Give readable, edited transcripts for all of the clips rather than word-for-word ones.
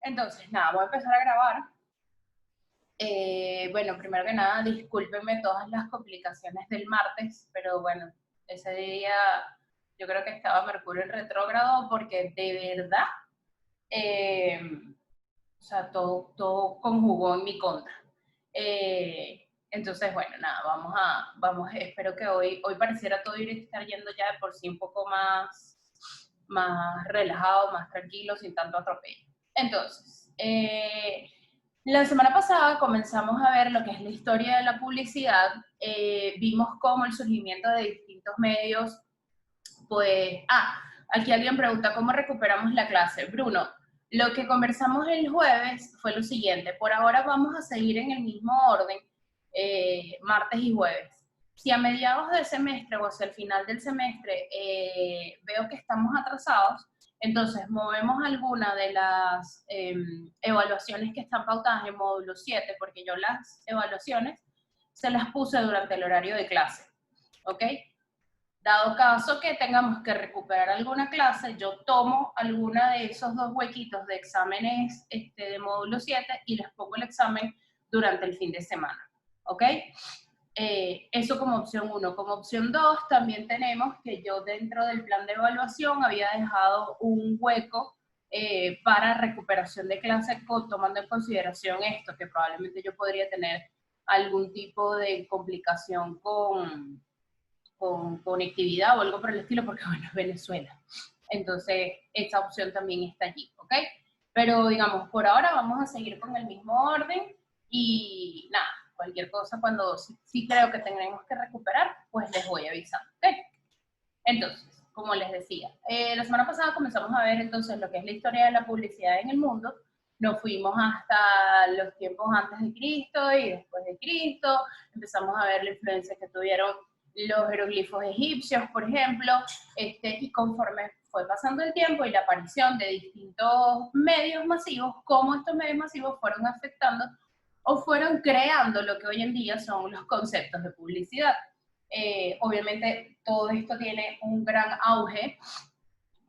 Entonces, nada, voy a empezar a grabar. Bueno, primero que nada, discúlpenme todas las complicaciones del martes, pero bueno, ese día yo creo que estaba Mercurio en retrógrado porque de verdad, eh, o sea, todo conjugó en mi contra. Entonces, bueno, nada, espero que hoy pareciera todo estar yendo ya de por sí un poco más relajado, más tranquilo, sin tanto atropello. Entonces, la semana pasada comenzamos a ver lo que es la historia de la publicidad. Vimos cómo el surgimiento de distintos medios, pues, aquí alguien pregunta cómo recuperamos la clase. Bruno, lo que conversamos el jueves fue lo siguiente. Por ahora vamos a seguir en el mismo orden, martes y jueves. Si a mediados del semestre o hacia el final del semestre veo que estamos atrasados, entonces movemos alguna de las evaluaciones que están pautadas en módulo 7, porque yo las evaluaciones se las puse durante el horario de clase, ¿ok? Dado caso que tengamos que recuperar alguna clase, yo tomo alguna de esos dos huequitos de exámenes de módulo 7 y les pongo el examen durante el fin de semana, ¿ok? Eso como opción 1. Como opción 2, también tenemos que yo dentro del plan de evaluación había dejado un hueco para recuperación de clase, tomando en consideración esto, que probablemente yo podría tener algún tipo de complicación con conectividad o algo por el estilo, porque bueno, es Venezuela. Entonces, esa opción también está allí, ¿ok? Pero digamos, por ahora vamos a seguir con el mismo orden y nada, cualquier cosa cuando sí creo que tenemos que recuperar, pues les voy avisando, ¿ok? Entonces, como les decía, la semana pasada comenzamos a ver entonces lo que es la historia de la publicidad en el mundo. Nos fuimos hasta los tiempos antes de Cristo y después de Cristo. Empezamos a ver la influencia que tuvieron los jeroglifos egipcios, por ejemplo, y conforme fue pasando el tiempo y la aparición de distintos medios masivos, cómo estos medios masivos fueron afectando o fueron creando lo que hoy en día son los conceptos de publicidad. Obviamente todo esto tiene un gran auge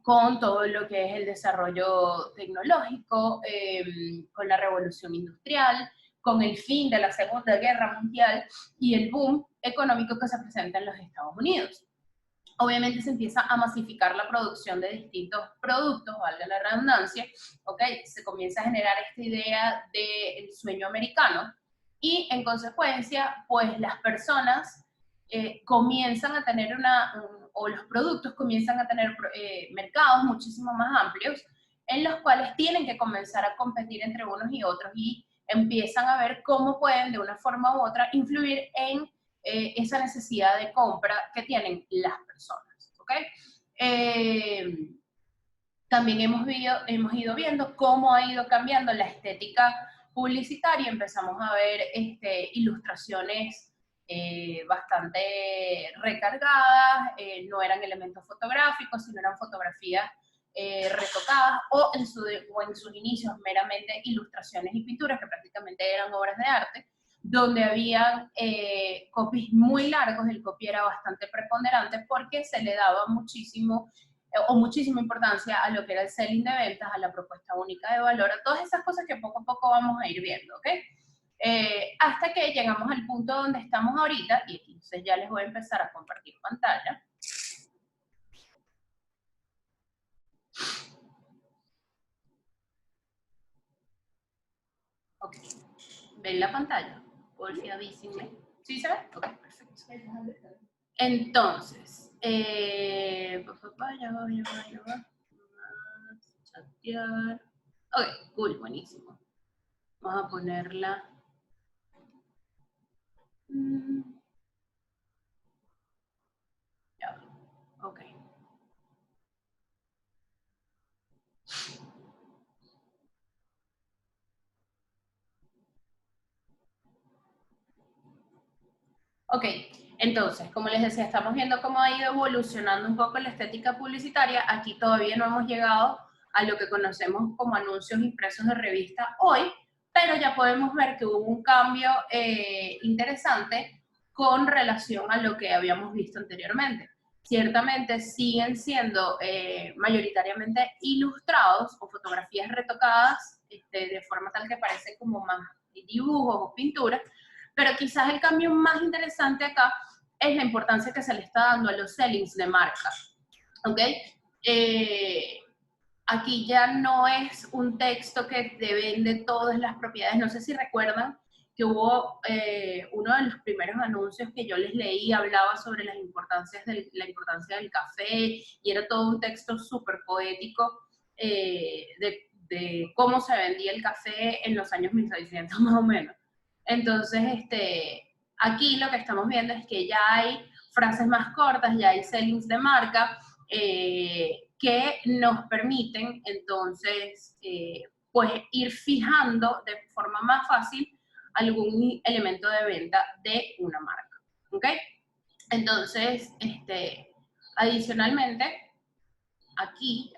con todo lo que es el desarrollo tecnológico, con la revolución industrial, con el fin de la Segunda Guerra Mundial y el boom económico que se presenta en los Estados Unidos. Obviamente se empieza a masificar la producción de distintos productos, valga la redundancia, ¿ok? Se comienza a generar esta idea del sueño americano y en consecuencia, pues las personas comienzan a tener o los productos comienzan a tener mercados muchísimo más amplios en los cuales tienen que comenzar a competir entre unos y otros y empiezan a ver cómo pueden de una forma u otra influir en esa necesidad de compra que tienen las personas, ¿ok? También hemos ido viendo cómo ha ido cambiando la estética publicitaria. Empezamos a ver ilustraciones bastante recargadas, no eran elementos fotográficos, sino eran fotografías retocadas o en sus inicios meramente ilustraciones y pinturas que prácticamente eran obras de arte, donde había copies muy largos. El copy era bastante preponderante porque se le daba muchísima importancia a lo que era el selling de ventas, a la propuesta única de valor, a todas esas cosas que poco a poco vamos a ir viendo, ¿ok? Hasta que llegamos al punto donde estamos ahorita, y entonces ya les voy a empezar a compartir pantalla. Ok, ¿ven la pantalla? Por si avísenme. ¿Sí se ve? Ok, perfecto. Entonces, ya va. Chatear. Ok, cool, buenísimo. Vamos a ponerla. Ya, ok. Ok, entonces, como les decía, estamos viendo cómo ha ido evolucionando un poco la estética publicitaria. Aquí todavía no hemos llegado a lo que conocemos como anuncios impresos de revista hoy, pero ya podemos ver que hubo un cambio interesante con relación a lo que habíamos visto anteriormente. Ciertamente siguen siendo mayoritariamente ilustrados o fotografías retocadas de forma tal que parece como más dibujos o pinturas, pero quizás el cambio más interesante acá es la importancia que se le está dando a los sellings de marca, ¿ok? Aquí ya no es un texto que te vende todas las propiedades. No sé si recuerdan que hubo uno de los primeros anuncios que yo les leí, hablaba sobre la importancia del café, y era todo un texto súper poético de cómo se vendía el café en los años 1600 más o menos. Entonces, aquí lo que estamos viendo es que ya hay frases más cortas, ya hay sellings de marca, que nos permiten entonces pues ir fijando de forma más fácil algún elemento de venta de una marca, ¿ok? Entonces, adicionalmente, aquí,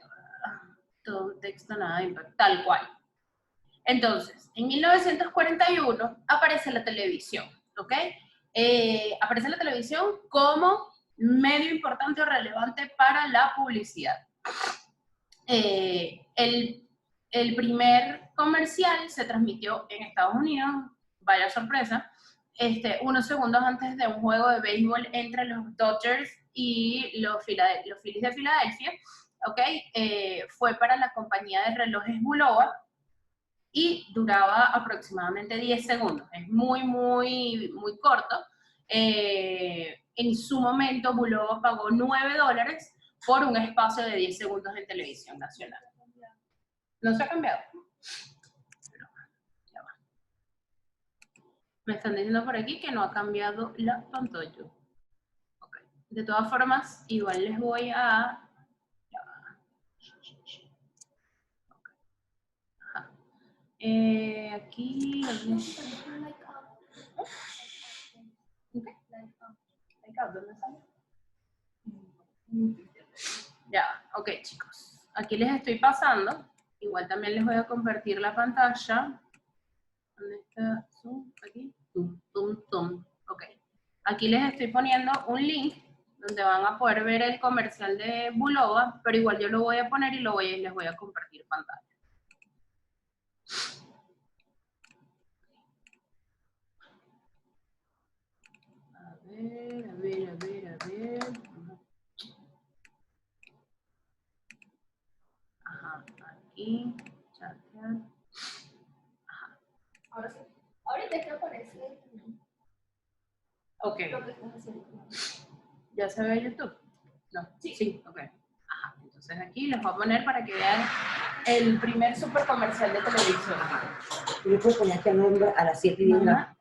todo un texto, nada de impacto, tal cual. Entonces, en 1941 aparece la televisión, ¿ok? Aparece la televisión como medio importante o relevante para la publicidad. El primer comercial se transmitió en Estados Unidos, vaya sorpresa, unos segundos antes de un juego de béisbol entre los Dodgers y los Phillies de Filadelfia, ¿ok? Fue para la compañía de relojes Bulova y duraba aproximadamente 10 segundos. Es muy, muy, muy corto. En su momento, Bulova pagó $9 por un espacio de 10 segundos en televisión nacional. ¿No se ha cambiado? Ya va. Me están diciendo por aquí que no ha cambiado la pantalla. Okay. De todas formas, igual les voy a... Ya va. Okay. Aquí... Okay. ¿Dónde sale? Ya, ok chicos. Aquí les estoy pasando. Igual también les voy a compartir la pantalla. ¿Dónde está? Zoom, aquí. Tum, tum, tum. Ok. Aquí les estoy poniendo un link donde van a poder ver el comercial de Bulova, pero igual yo lo voy a poner y les voy a compartir pantalla. A ver, a ver, a ver, a ver. Ajá, aquí, chatear. Ajá. Ahora sí. Ahorita es que aparece. Ok. ¿Ya se ve YouTube? No. Sí. Sí, ok. Ajá. Entonces aquí les voy a poner para que vean el primer super comercial de televisión. Y después poner aquí a las 7:10.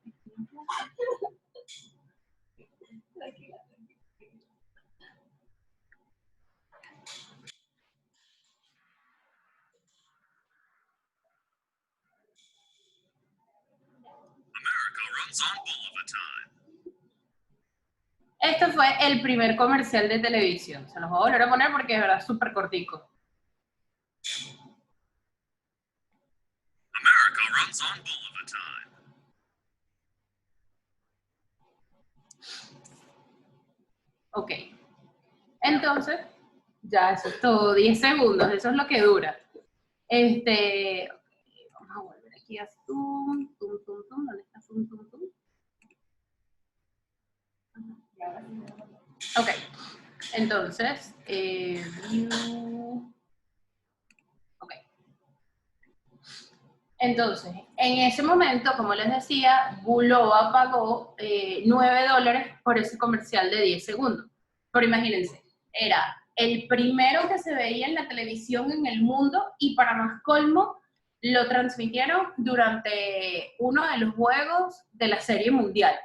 Este fue el primer comercial de televisión. Se los voy a volver a poner porque de verdad es súper cortico. America runs on bull of a time. Ok. Entonces, ya eso es todo, 10 segundos, eso es lo que dura. Vamos a volver aquí a Zoom, ¿dónde está Zoom? Ok, entonces, view. Ok. Entonces, en ese momento, como les decía, Bulova pagó $9 por ese comercial de 10 segundos. Pero imagínense, era el primero que se veía en la televisión en el mundo y para más colmo, lo transmitieron durante uno de los juegos de la Serie Mundial.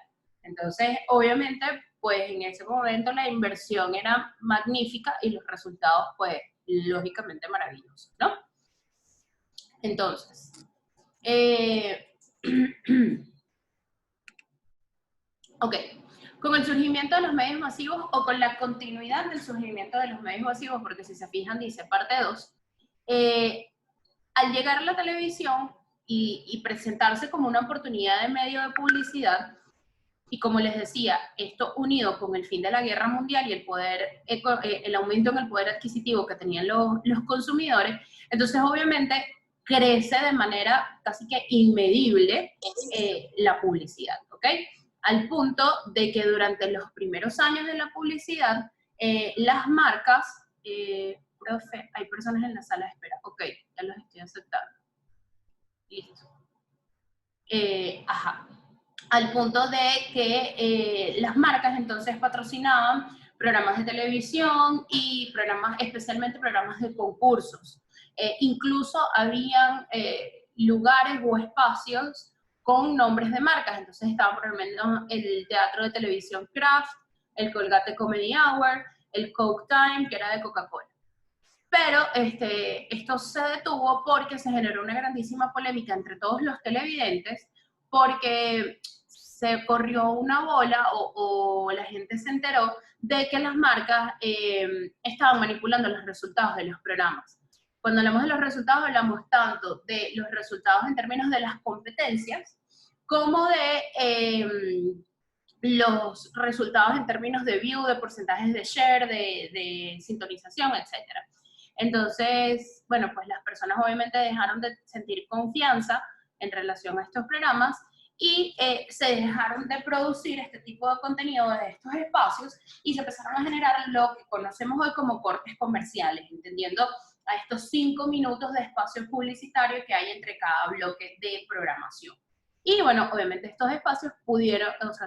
Entonces, obviamente, pues en ese momento la inversión era magnífica y los resultados, pues, lógicamente maravillosos, ¿no? Entonces, ok, con el surgimiento de los medios masivos o con la continuidad del surgimiento de los medios masivos, porque si se fijan dice parte 2, al llegar a la televisión y presentarse como una oportunidad de medio de publicidad, y como les decía, esto unido con el fin de la guerra mundial y el aumento en el poder adquisitivo que tenían los consumidores, entonces obviamente crece de manera casi que inmedible la publicidad, ¿ok? Al punto de que durante los primeros años de la publicidad, las marcas, profe, hay personas en la sala de espera, ok, ya los estoy aceptando. Listo. Ajá. Al punto de que las marcas entonces patrocinaban programas de televisión y programas, especialmente programas de concursos. Incluso habían lugares o espacios con nombres de marcas. Entonces estaban por lo menos el teatro de televisión Kraft, el Colgate Comedy Hour, el Coke Time, que era de Coca-Cola. Pero esto se detuvo porque se generó una grandísima polémica entre todos los televidentes, porque se corrió una bola o la gente se enteró de que las marcas estaban manipulando los resultados de los programas. Cuando hablamos de los resultados, hablamos tanto de los resultados en términos de las competencias, como de los resultados en términos de view, de porcentajes de share, de sintonización, etc. Entonces, bueno, pues las personas obviamente dejaron de sentir confianza en relación a estos programas y se dejaron de producir este tipo de contenido de estos espacios y se empezaron a generar lo que conocemos hoy como cortes comerciales, entendiendo a estos 5 minutos de espacio publicitario que hay entre cada bloque de programación. Y bueno, obviamente estos espacios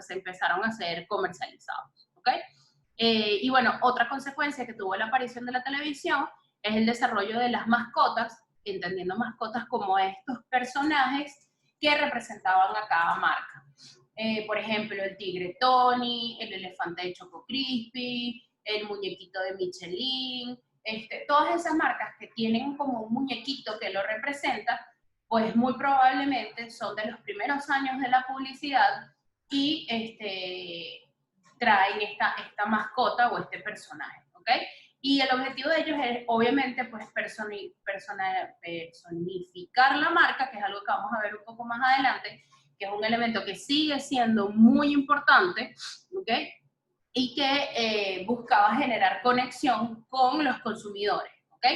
se empezaron a ser comercializados, ¿ok? Y bueno, otra consecuencia que tuvo la aparición de la televisión es el desarrollo de las mascotas, entendiendo mascotas como estos personajes que representaban a cada marca. Por ejemplo, el tigre Tony, el elefante de Choco Crispy, el muñequito de Michelin, todas esas marcas que tienen como un muñequito que lo representa, pues muy probablemente son de los primeros años de la publicidad y traen esta mascota o este personaje, ¿ok? Y el objetivo de ellos es, obviamente, pues personificar la marca, que es algo que vamos a ver un poco más adelante, que es un elemento que sigue siendo muy importante, ¿ok? Y que buscaba generar conexión con los consumidores, ¿ok?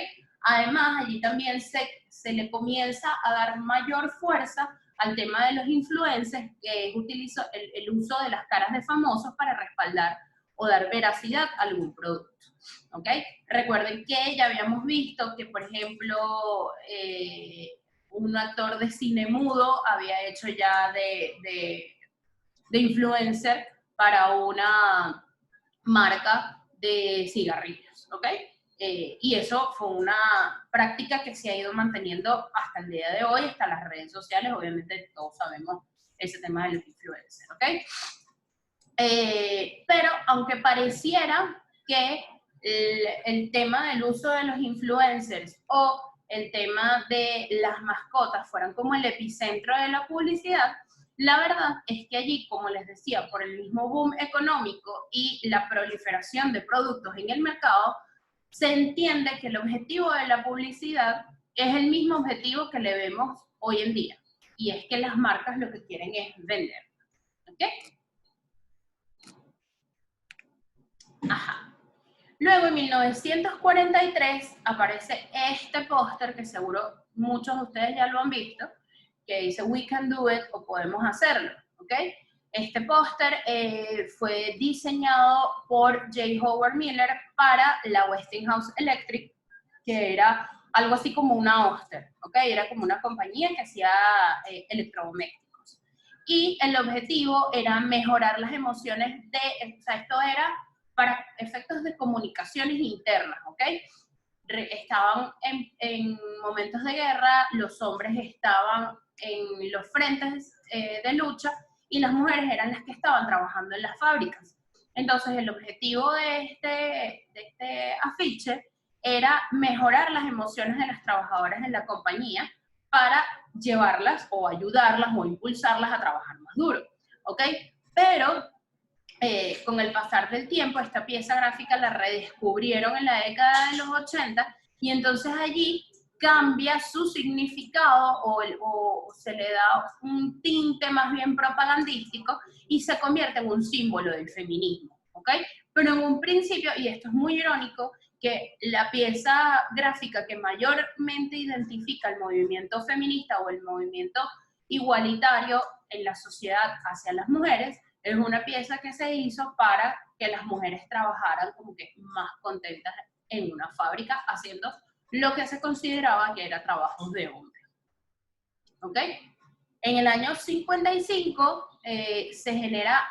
Además, allí también se le comienza a dar mayor fuerza al tema de los influencers, que es el uso de las caras de famosos para respaldar o dar veracidad a algún producto. ¿Ok? Recuerden que ya habíamos visto que, por ejemplo, un actor de cine mudo había hecho ya de influencer para una marca de cigarrillos, ¿ok? Y eso fue una práctica que se ha ido manteniendo hasta el día de hoy, hasta las redes sociales, obviamente todos sabemos ese tema de los influencers, ¿ok? Pero aunque pareciera que el tema del uso de los influencers o el tema de las mascotas fueran como el epicentro de la publicidad, la verdad es que allí, como les decía, por el mismo boom económico y la proliferación de productos en el mercado, se entiende que el objetivo de la publicidad es el mismo objetivo que le vemos hoy en día, y es que las marcas lo que quieren es vender, ¿ok? Ajá. Luego, en 1943, aparece este póster que seguro muchos de ustedes ya lo han visto, que dice "We can do it" o "Podemos hacerlo", ¿ok? Este póster fue diseñado por J. Howard Miller para la Westinghouse Electric, que era algo así como una Oster, ¿ok? Era como una compañía que hacía electrodomésticos. Y el objetivo era mejorar las emociones o sea, esto era para efectos de comunicaciones internas, ¿ok? Estaban en momentos de guerra, los hombres estaban en los frentes de lucha y las mujeres eran las que estaban trabajando en las fábricas. Entonces, el objetivo de este afiche era mejorar las emociones de las trabajadoras en la compañía para llevarlas o ayudarlas o impulsarlas a trabajar más duro, ¿ok? Pero con el pasar del tiempo, esta pieza gráfica la redescubrieron en la década de los 80 y entonces allí cambia su significado o se le da un tinte más bien propagandístico y se convierte en un símbolo del feminismo, ¿ok? Pero en un principio, y esto es muy irónico, que la pieza gráfica que mayormente identifica el movimiento feminista o el movimiento igualitario en la sociedad hacia las mujeres es una pieza que se hizo para que las mujeres trabajaran como que más contentas en una fábrica haciendo lo que se consideraba que era trabajo de hombre. ¿Ok? En el año 55 se genera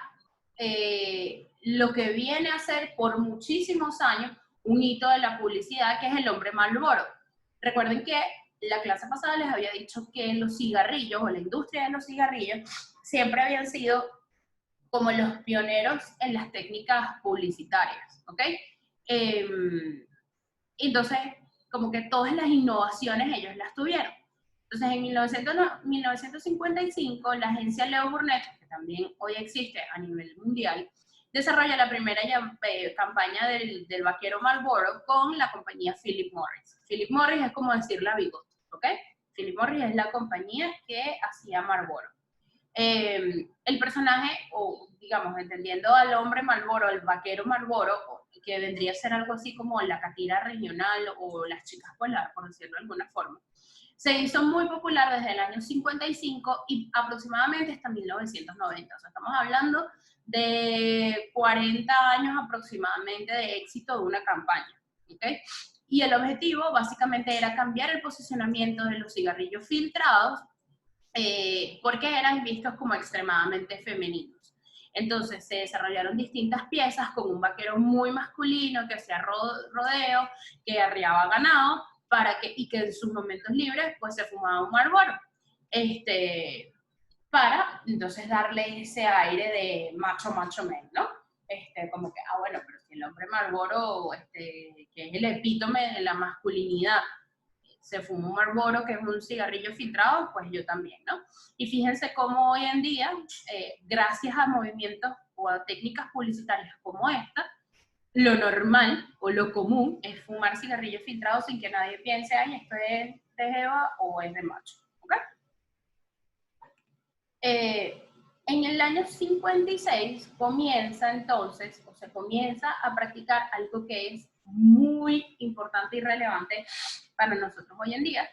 lo que viene a ser por muchísimos años un hito de la publicidad, que es el hombre Marlboro. Recuerden que la clase pasada les había dicho que los cigarrillos o la industria de los cigarrillos siempre habían sido como los pioneros en las técnicas publicitarias, ¿ok? Entonces, como que todas las innovaciones ellos las tuvieron. Entonces, en 1955, la agencia Leo Burnett, que también hoy existe a nivel mundial, desarrolla la primera campaña del vaquero Marlboro con la compañía Philip Morris. Philip Morris es como decir la Bigot, ¿ok? Philip Morris es la compañía que hacía Marlboro. El personaje, o digamos, entendiendo al hombre Marlboro, el vaquero Marlboro, que vendría a ser algo así como la catira regional o las chicas polar, por decirlo de alguna forma, se hizo muy popular desde el año 55 y aproximadamente hasta 1990. O sea, estamos hablando de 40 años aproximadamente de éxito de una campaña, ¿ok? Y el objetivo básicamente era cambiar el posicionamiento de los cigarrillos filtrados porque eran vistos como extremadamente femeninos. Entonces se desarrollaron distintas piezas con un vaquero muy masculino que hacía rodeo, que arriaba ganado, y que en sus momentos libres pues se fumaba un Marlboro. Para entonces darle ese aire de macho men, ¿no? Como que, bueno, pero si el hombre Marlboro, que es el epítome de la masculinidad, se fuma un Marlboro, que es un cigarrillo filtrado, pues yo también, ¿no? Y fíjense cómo hoy en día, gracias a movimientos o a técnicas publicitarias como esta, lo normal o lo común es fumar cigarrillos filtrados sin que nadie piense, ay, esto es de jeva o es de macho, ¿ok? En el año 56 comienza entonces, o se comienza a practicar algo que es muy importante y relevante para nosotros hoy en día,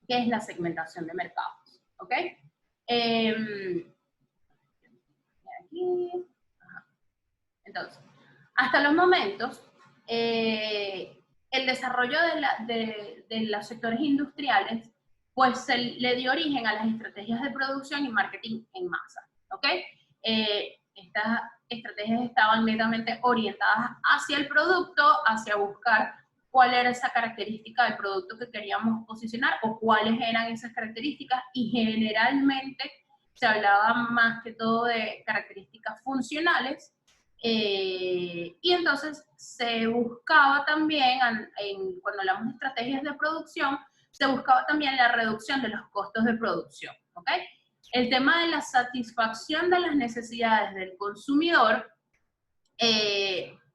que es la segmentación de mercados, ¿ok? Entonces, hasta los momentos, el desarrollo de los sectores industriales pues le dio origen a las estrategias de producción y marketing en masa, ¿ok? Estas estrategias estaban netamente orientadas hacia el producto, hacia buscar cuál era esa característica del producto que queríamos posicionar o cuáles eran esas características, y generalmente se hablaba más que todo de características funcionales, y entonces se buscaba también, cuando hablamos de estrategias de producción, se buscaba también la reducción de los costos de producción, ¿ok? El tema de la satisfacción de las necesidades del consumidor,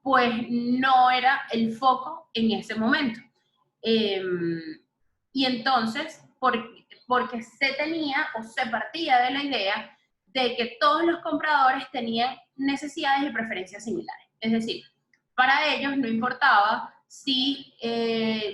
pues no era el foco en ese momento. Y entonces, porque se tenía o se partía de la idea de que todos los compradores tenían necesidades y preferencias similares. Es decir, para ellos no importaba si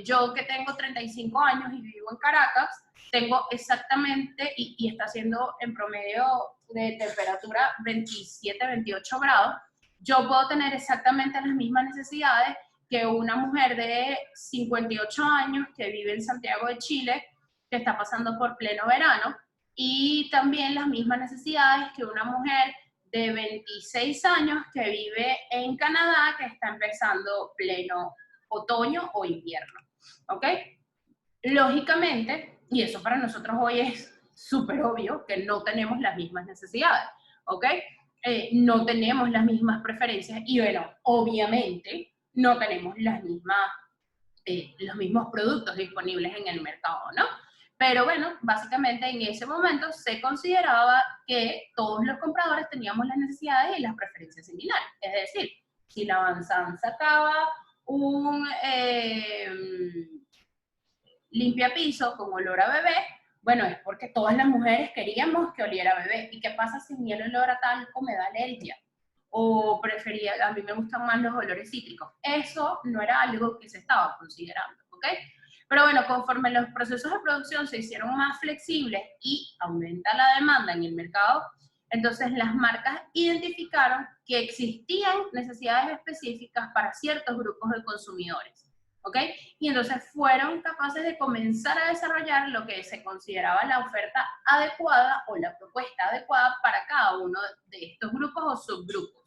yo, que tengo 35 años y vivo en Caracas, tengo exactamente, y está haciendo en promedio de temperatura 27, 28 grados, yo puedo tener exactamente las mismas necesidades que una mujer de 58 años que vive en Santiago de Chile, que está pasando por pleno verano, y también las mismas necesidades que una mujer de 26 años que vive en Canadá, que está empezando pleno otoño o invierno, ¿ok? Lógicamente, y eso para nosotros hoy es súper obvio, que no tenemos las mismas necesidades, ¿ok? No tenemos las mismas preferencias y, bueno, obviamente no tenemos los mismos productos disponibles en el mercado, ¿no? Pero bueno, básicamente en ese momento se consideraba que todos los compradores teníamos las necesidades y las preferencias similares. Es decir, si la Banzan sacaba un limpiapiso con olor a bebé, bueno, es porque todas las mujeres queríamos que oliera a bebé. ¿Y qué pasa si mi olor a talco me da alergia? o prefería, a mí me gustan más los olores cítricos. Eso no era algo que se estaba considerando, ¿ok? Pero bueno, conforme los procesos de producción se hicieron más flexibles y aumenta la demanda en el mercado, entonces las marcas identificaron que existían necesidades específicas para ciertos grupos de consumidores, ¿ok? Y entonces fueron capaces de comenzar a desarrollar lo que se consideraba la oferta adecuada o la propuesta adecuada para cada uno de estos grupos o subgrupos.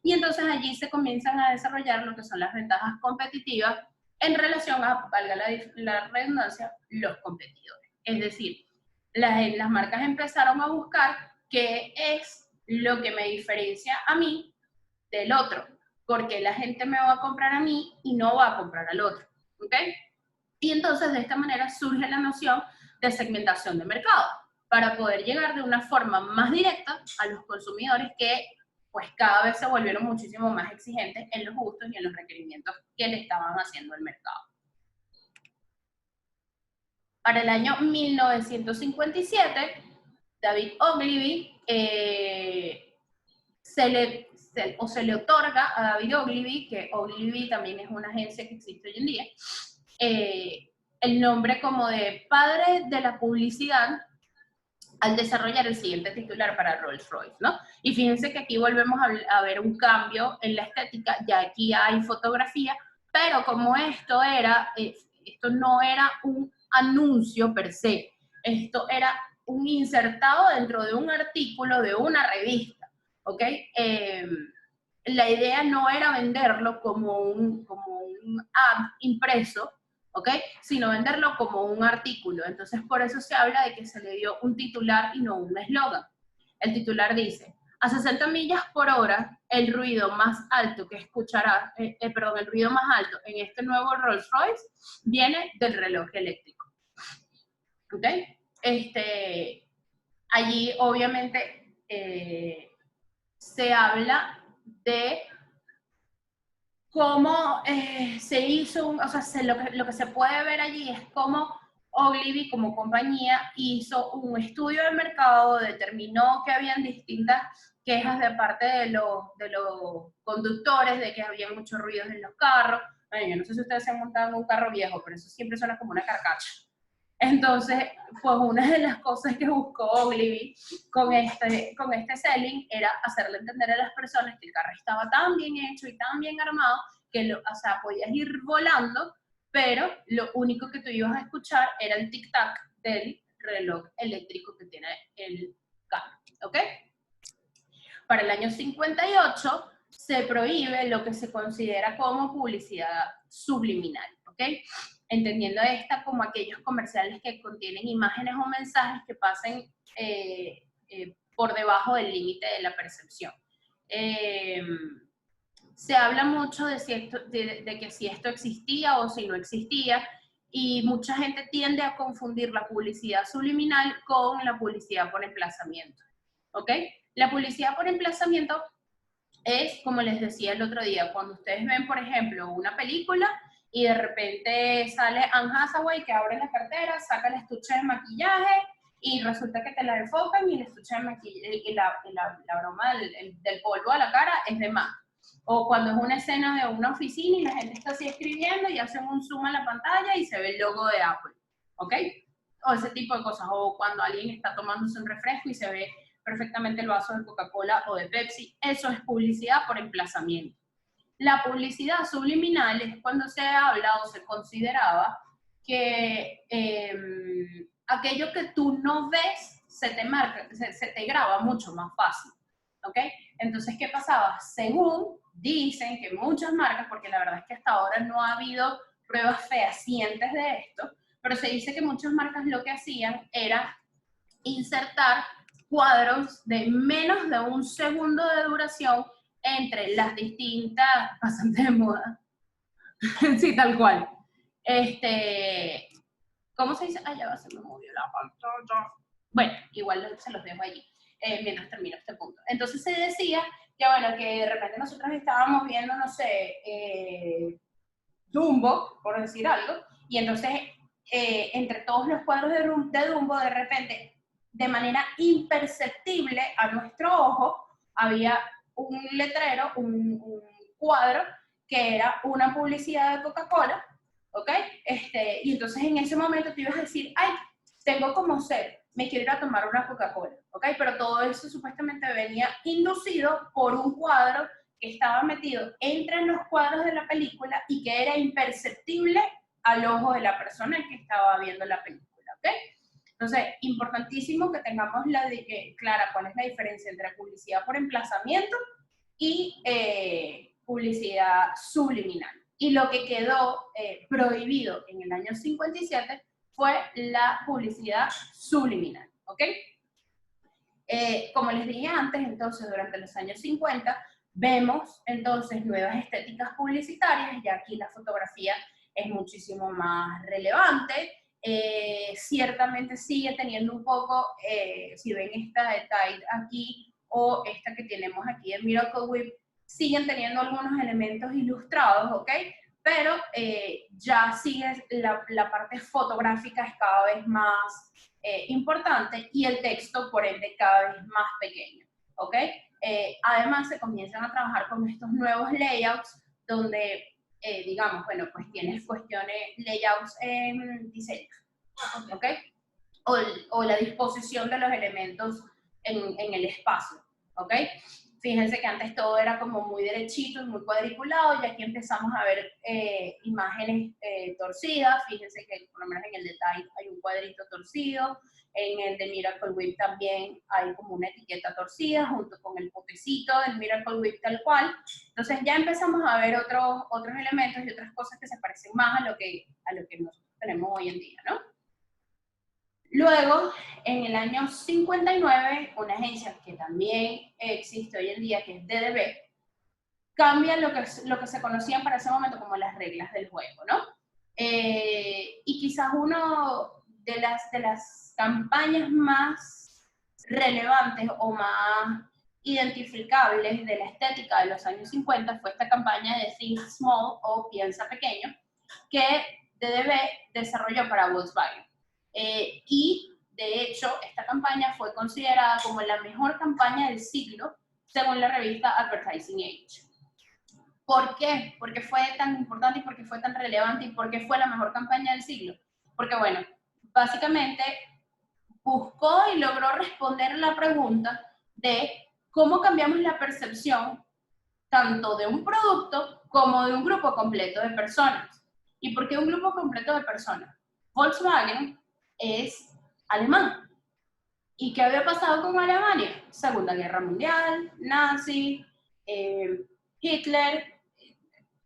Y entonces allí se comienzan a desarrollar lo que son las ventajas competitivas en relación a, valga la redundancia, los competidores. Es decir, las marcas empezaron a buscar qué es lo que me diferencia a mí del otro, porque la gente me va a comprar a mí y no va a comprar al otro, ¿ok? Y entonces de esta manera surge la noción de segmentación de mercado, para poder llegar de una forma más directa a los consumidores que pues cada vez se volvieron muchísimo más exigentes en los gustos y en los requerimientos que le estaban haciendo al mercado. Para el año 1957, David Ogilvy se le otorga a David Ogilvy, que Ogilvy también es una agencia que existe hoy en día, el nombre como de padre de la publicidad al desarrollar el siguiente titular para Rolls-Royce, ¿no? Y fíjense que aquí volvemos a ver un cambio en la estética, ya aquí hay fotografía, pero como esto no era un anuncio per se, esto era un insertado dentro de un artículo de una revista, ¿ok? La idea no era venderlo como un ad impreso, ¿ok? Sino venderlo como un artículo. Entonces, por eso se habla de que se le dio un titular y no un eslogan. El titular dice, a 60 millas por hora, el ruido más alto que escucharás, el ruido más alto en este nuevo Rolls Royce viene del reloj eléctrico. ¿Ok? Allí, obviamente, se habla de cómo se hizo, lo que se puede ver allí es cómo Ogilvy como compañía hizo un estudio de mercado, determinó que habían distintas quejas de parte de los conductores, de que había muchos ruidos en los carros. Bueno, yo no sé si ustedes se han montado en un carro viejo, pero eso siempre suena como una carcacha. Entonces, pues una de las cosas que buscó Ogilvy con este selling era hacerle entender a las personas que el carro estaba tan bien hecho y tan bien armado que podías ir volando, pero lo único que tú ibas a escuchar era el tic-tac del reloj eléctrico que tiene el carro, ¿ok? Para el año 58 se prohíbe lo que se considera como publicidad subliminal, ¿ok? Entendiendo esta como aquellos comerciales que contienen imágenes o mensajes que pasen por debajo del límite de la percepción. Se habla mucho de que si esto existía o si no existía, y mucha gente tiende a confundir la publicidad subliminal con la publicidad por emplazamiento, ¿ok? La publicidad por emplazamiento es, como les decía el otro día, cuando ustedes ven, por ejemplo, una película y de repente sale Anne Hathaway que abre la cartera, saca el estuche de maquillaje y resulta que te la enfocan y el estuche de maquillaje y la broma del polvo a la cara es de MAC. O cuando es una escena de una oficina y la gente está así escribiendo y hacen un zoom a la pantalla y se ve el logo de Apple, ¿ok? O ese tipo de cosas. O cuando alguien está tomándose un refresco y se ve perfectamente el vaso de Coca-Cola o de Pepsi, eso es publicidad por emplazamiento. La publicidad subliminal es cuando se habla o se consideraba que aquello que tú no ves se te marca, se te graba mucho más fácil, ¿ok? Entonces, ¿qué pasaba? Según dicen que muchas marcas, porque la verdad es que hasta ahora no ha habido pruebas fehacientes de esto, pero se dice que muchas marcas lo que hacían era insertar cuadros de menos de un segundo de duración entre las distintas, bastante de moda, sí, tal cual. ¿Cómo se dice? Ya va, se me movió la pantalla. Bueno, igual se los dejo allí mientras termino este punto. Entonces se decía que, bueno, que de repente nosotros estábamos viendo, no sé, Dumbo, por decir algo, y entonces entre todos los cuadros de Dumbo, de repente, de manera imperceptible a nuestro ojo, había un letrero, un cuadro, que era una publicidad de Coca-Cola, ¿ok? Y entonces en ese momento tú ibas a decir, ay, tengo como sed, me quiero ir a tomar una Coca-Cola, ¿ok? Pero todo eso supuestamente venía inducido por un cuadro que estaba metido entre los cuadros de la película y que era imperceptible al ojo de la persona que estaba viendo la película, ¿ok? Entonces, importantísimo que tengamos clara cuál es la diferencia entre publicidad por emplazamiento y publicidad subliminal. Y lo que quedó prohibido en el año 57 fue la publicidad subliminal, ¿ok? Como les dije antes, entonces, durante los años 50, vemos entonces nuevas estéticas publicitarias, ya aquí la fotografía es muchísimo más relevante, ciertamente sigue teniendo un poco, si ven esta de Tide aquí, o esta que tenemos aquí de Miracle Whip, siguen teniendo algunos elementos ilustrados, ¿ok? Pero ya sigue la parte fotográfica es cada vez más importante y el texto, por ende, cada vez más pequeño, ¿ok? Además, se comienzan a trabajar con estos nuevos layouts donde, digamos, bueno, pues tienes layouts en diseño, ¿ok? O la disposición de los elementos en el espacio, ¿ok? Fíjense que antes todo era como muy derechito y muy cuadriculado, y aquí empezamos a ver imágenes torcidas. Fíjense que por lo menos en el detalle hay un cuadrito torcido, en el de Miracle Whip también hay como una etiqueta torcida junto con el potecito del Miracle Whip tal cual. Entonces ya empezamos a ver otros elementos y otras cosas que se parecen más a lo que nosotros tenemos hoy en día, ¿no? Luego, en el año 59, una agencia que también existe hoy en día, que es DDB, cambia lo que se conocían para ese momento como las reglas del juego, ¿no? Y quizás una de las campañas más relevantes o más identificables de la estética de los años 50 fue esta campaña de Think Small o Piensa Pequeño, que DDB desarrolló para Volkswagen. Y de hecho, esta campaña fue considerada como la mejor campaña del siglo según la revista Advertising Age. ¿Por qué? ¿Por qué fue tan importante y por qué fue tan relevante y por qué fue la mejor campaña del siglo? Porque, bueno, básicamente buscó y logró responder la pregunta de cómo cambiamos la percepción tanto de un producto como de un grupo completo de personas. ¿Y por qué un grupo completo de personas? Volkswagen es alemán. ¿Y qué había pasado con Alemania? Segunda Guerra Mundial, nazi, Hitler,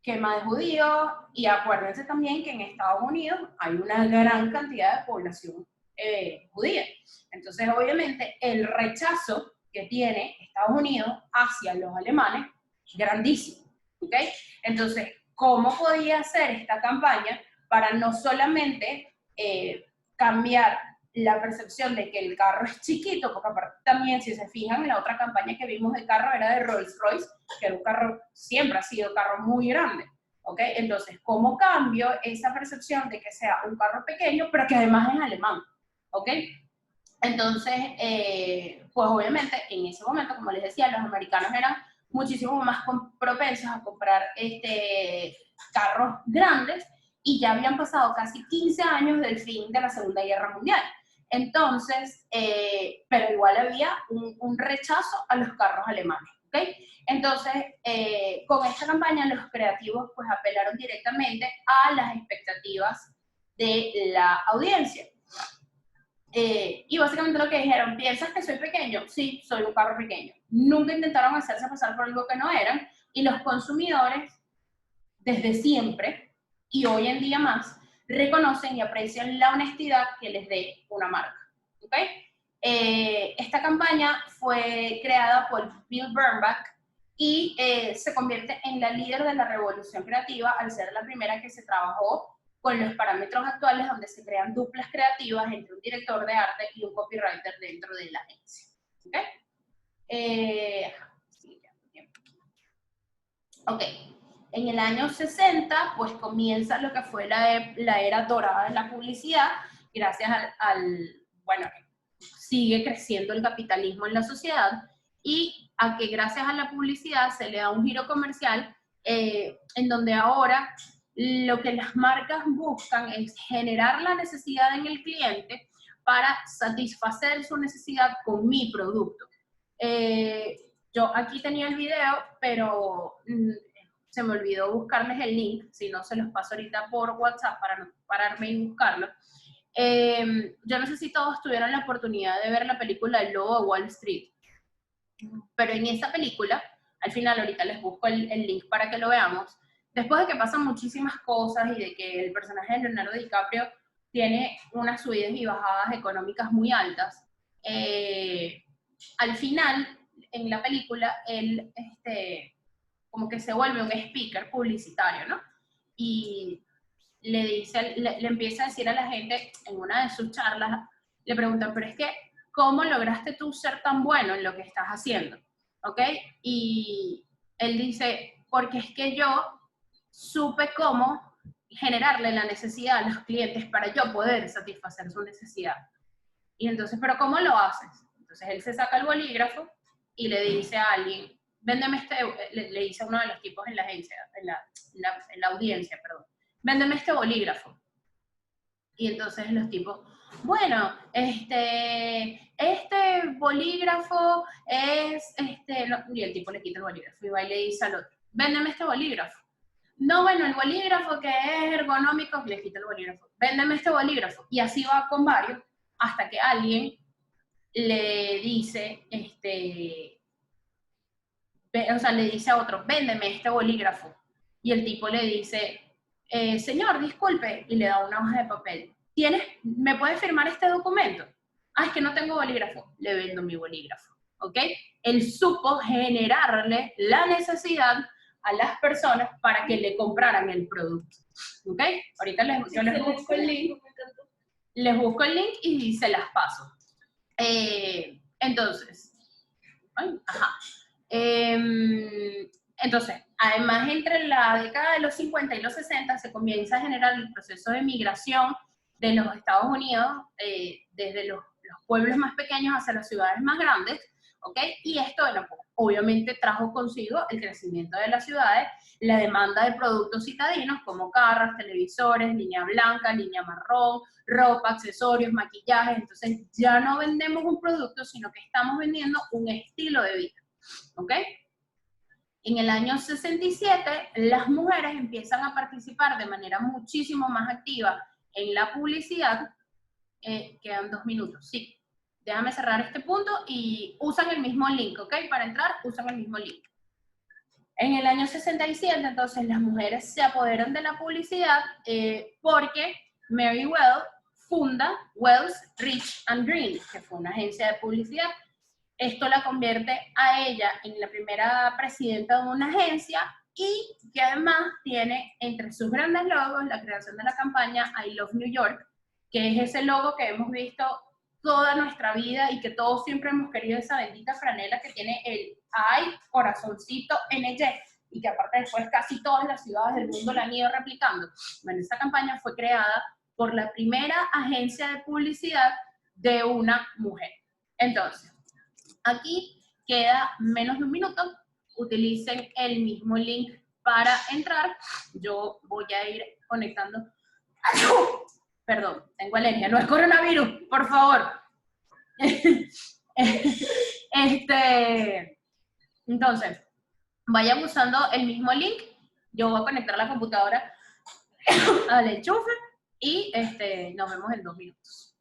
quema de judíos, y acuérdense también que en Estados Unidos hay una gran cantidad de población judía. Entonces, obviamente, el rechazo que tiene Estados Unidos hacia los alemanes es grandísimo, ¿ok? Entonces, ¿cómo podía hacer esta campaña para no solamente cambiar la percepción de que el carro es chiquito, porque aparte también, si se fijan, la otra campaña que vimos de carro era de Rolls-Royce, que era un carro, siempre ha sido un carro muy grande, ¿ok? Entonces, ¿cómo cambio esa percepción de que sea un carro pequeño, pero que además es alemán, ¿ok? Entonces, pues obviamente, en ese momento, como les decía, los americanos eran muchísimo más propensos a comprar carros grandes, y ya habían pasado casi 15 años del fin de la Segunda Guerra Mundial. Entonces, pero igual había un rechazo a los carros alemanes, ¿ok? Entonces, con esta campaña los creativos pues apelaron directamente a las expectativas de la audiencia. Y básicamente lo que dijeron, ¿piensas que soy pequeño? Sí, soy un carro pequeño. Nunca intentaron hacerse pasar por algo que no eran, y los consumidores, desde siempre, y hoy en día más, reconocen y aprecian la honestidad que les dé una marca, ¿ok? Esta campaña fue creada por Bill Bernbach y se convierte en la líder de la revolución creativa al ser la primera que se trabajó con los parámetros actuales, donde se crean duplas creativas entre un director de arte y un copywriter dentro de la agencia, ¿ok? Ok. En el año 60, pues comienza lo que fue la era dorada de la publicidad, gracias bueno, sigue creciendo el capitalismo en la sociedad, y a que gracias a la publicidad se le da un giro comercial en donde ahora lo que las marcas buscan es generar la necesidad en el cliente para satisfacer su necesidad con mi producto. Yo aquí tenía el video, pero se me olvidó buscarles el link, si no se los paso ahorita por WhatsApp para no pararme y buscarlo. Yo no sé si todos tuvieron la oportunidad de ver la película El Lobo de Wall Street, pero en esa película, al final ahorita les busco el link para que lo veamos, después de que pasan muchísimas cosas y de que el personaje de Leonardo DiCaprio tiene unas subidas y bajadas económicas muy altas, al final, en la película, él como que se vuelve un speaker publicitario, ¿no? Y le dice, le empieza a decir a la gente, en una de sus charlas, le preguntan, pero es que, ¿cómo lograste tú ser tan bueno en lo que estás haciendo? ¿Ok? Y él dice, porque es que yo supe cómo generarle la necesidad a los clientes para yo poder satisfacer su necesidad. Y entonces, ¿pero cómo lo haces? Entonces él se saca el bolígrafo y le dice a alguien, véndeme le dice a uno de los tipos en la agencia, en la audiencia, perdón, véndeme este bolígrafo. Y entonces los tipos, bueno, este bolígrafo es, no, y el tipo le quita el bolígrafo y va y le dice al otro, véndeme este bolígrafo. No, bueno, el bolígrafo que es ergonómico, le quita el bolígrafo, véndeme este bolígrafo. Y así va con varios, hasta que alguien le dice, le dice a otro, véndeme este bolígrafo. Y el tipo le dice, señor, disculpe, y le da una hoja de papel. ¿Me puede firmar este documento? Ah, es que no tengo bolígrafo. Le vendo mi bolígrafo, ¿ok? Él supo generarle la necesidad a las personas para que le compraran el producto, ¿ok? Ahorita yo les busco el link. Les busco el link y se las paso. Entonces, entonces, además, entre la década de los 50 y los 60 se comienza a generar el proceso de migración de los Estados Unidos, desde los pueblos más pequeños hacia las ciudades más grandes, ¿ok? Y esto, bueno, pues, obviamente trajo consigo el crecimiento de las ciudades, la demanda de productos citadinos como carros, televisores, línea blanca, línea marrón, ropa, accesorios, maquillajes. Entonces ya no vendemos un producto, sino que estamos vendiendo un estilo de vida, ¿ok? En el año 67, las mujeres empiezan a participar de manera muchísimo más activa en la publicidad. Quedan 2 minutos, sí. Déjame cerrar este punto y usan el mismo link, ¿ok? Para entrar, usan el mismo link. En el año 67, entonces, las mujeres se apoderan de la publicidad porque Mary Well funda Wells, Rich and Green, que fue una agencia de publicidad. Esto la convierte a ella en la primera presidenta de una agencia y que además tiene entre sus grandes logos la creación de la campaña I Love New York, que es ese logo que hemos visto toda nuestra vida y que todos siempre hemos querido, esa bendita franela que tiene el I, corazoncito, NY, y que aparte después casi todas las ciudades del mundo la han ido replicando. Bueno, esa campaña fue creada por la primera agencia de publicidad de una mujer. Entonces, aquí queda menos de 1 minuto. Utilicen el mismo link para entrar. Yo voy a ir conectando. Perdón, tengo alergia. No es coronavirus, por favor. Entonces, vayan usando el mismo link. Yo voy a conectar la computadora al enchufe y nos vemos en 2 minutos.